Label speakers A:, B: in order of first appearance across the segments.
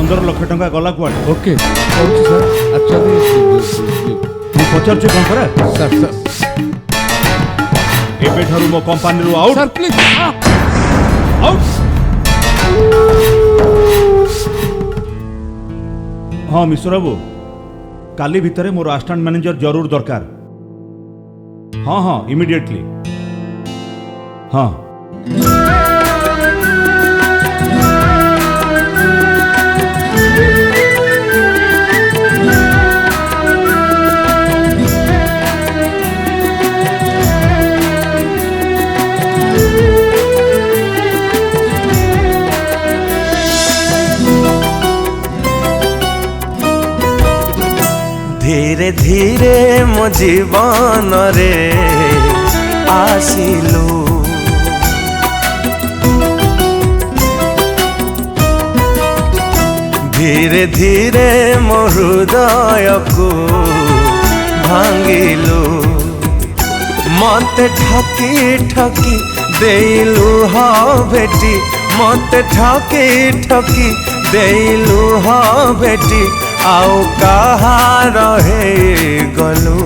A: 15 लाख टंका गला कुआडे
B: ओके कौन सर अच्छा
A: ମୁଁ ପଚାରୁଛି କ'ଣ ପରା
B: सर सर
A: ଏବେଠାରୁ ମୋ କମ୍ପାନୀରୁ ଆଉଟ୍
B: सर प्लीज
A: ଆଉଟ୍ ହଁ ମିଶ୍ର ବାବୁ କାଲି ଭିତରେ ମୋର ଆସିଷ୍ଟାଣ୍ଟ ମ୍ୟାନେଜର ଜରୁର ଦରକାର ହଁ ହଁ ଇମିଡିଏଟଲି ହଁ
C: धीरे धीरे मो जीवन रे आसिलु धीरे धीरे मो हृदय को भांगिलु मते ठकी ठकी देलु हा बेटी मते ठकी ठकी देलु हा बेटी आउ कहा रहे गलू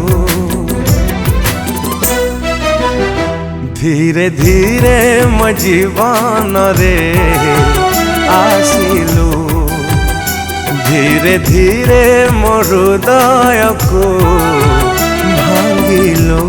C: धीरे धीरे मो जीवन रे आसिलु धीरे धीरे मो हृदय को भांगिलु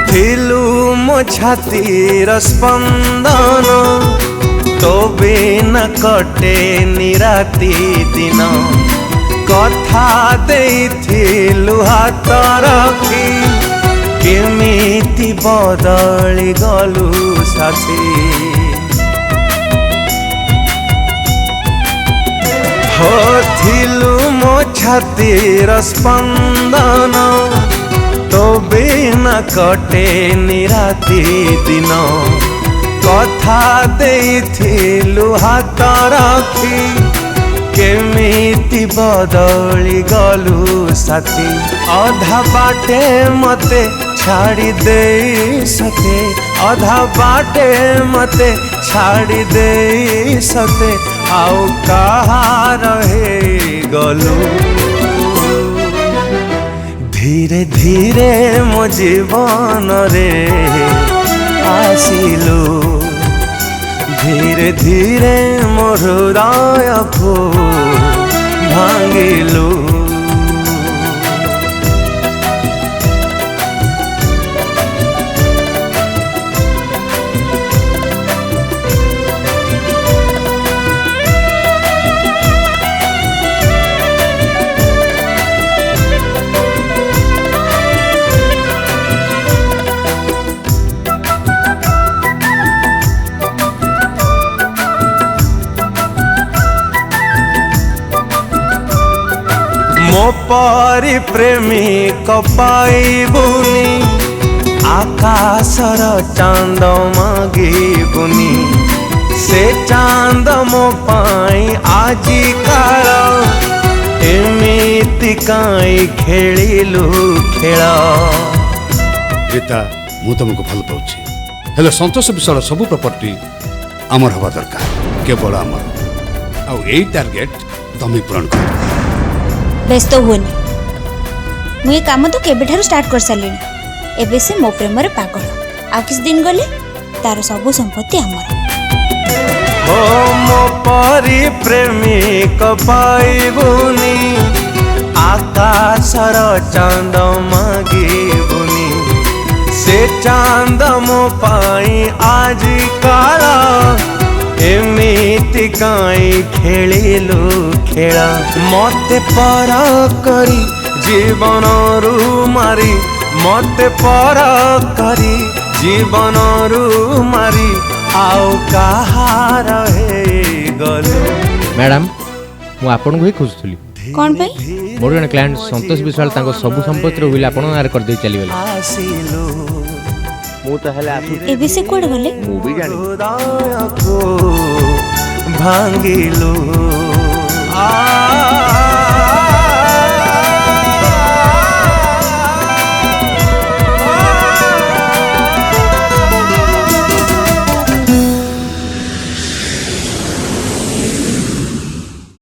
C: थिलु मो छातीर स्पंदन तो बिना कटे निराती दिन कथा देइथिलु हाथ रखी केमिति बदली गलु साथी हो थिलु मो छातीर स्पंदन तो बिना कटे निराती दिन कथा देइथिलु हाथ रखी केमिति बदली गलु साथी अधा बाटे मते छाड़ी दे सके अधा बाटे मते छाड़ी दे सके आउ कहा रहे गलु धीरे धीरे मो जीवन रे आसिलु धीरे धीरे मो हृदय को भांगिलु मो परी प्रेमिक पाइबुनी आकाशर चांद मागिबुनी से चांद मो पाई आजी काल एमिति काई खेलिलु खेल
B: गीता मु तुमको भल पाउछि हेले संतोष विषय सब प्रॉपर्टी आमर हवा दरकार केवल आमर आ एई टार्गेट तमे पूर्ण कर
D: व्यस्त हुए मुझे काम तो केबेठारु स्टार्ट कर सारे एबे से मो प्रेम रे पागल आ किस दिन गले तार सब संपत्ति हमर
C: हो मो परी प्रेमिक पाइबुनी आकाशर चांद मागिबुनी से चांद मो पाई आज काला एमिति काई खेलिलु खेल मते पर करी जीवन रु मारी मते पर करी जीवन रु मारी आउ कहा रहे गलु
E: मैडम ମୁଁ ଆପଣଙ୍କୁ ହିଁ ଖୋଜୁଥିଲି।
D: କ'ଣ ପାଇଁ?
E: ମୋର ଜଣେ କ୍ଲାଏଣ୍ଟ ସନ୍ତୋଷ ବିଶ୍ୱାଳ ତାଙ୍କ ସବୁ ସମ୍ପତ୍ତିର ୱିଲ୍ ଆପଣଙ୍କ ନାଁରେ କରିଦେଇ ଚାଲିଗଲେ। ମୁଁ ତ ହେଲେ
D: ଏବେ ସେ କୁଆଡ଼େ ଗଲେ?
E: ମୁଁ ବି ଜାଣିନି।
C: ହୃଦୟକୁ ଭାଙ୍ଗିଲୁ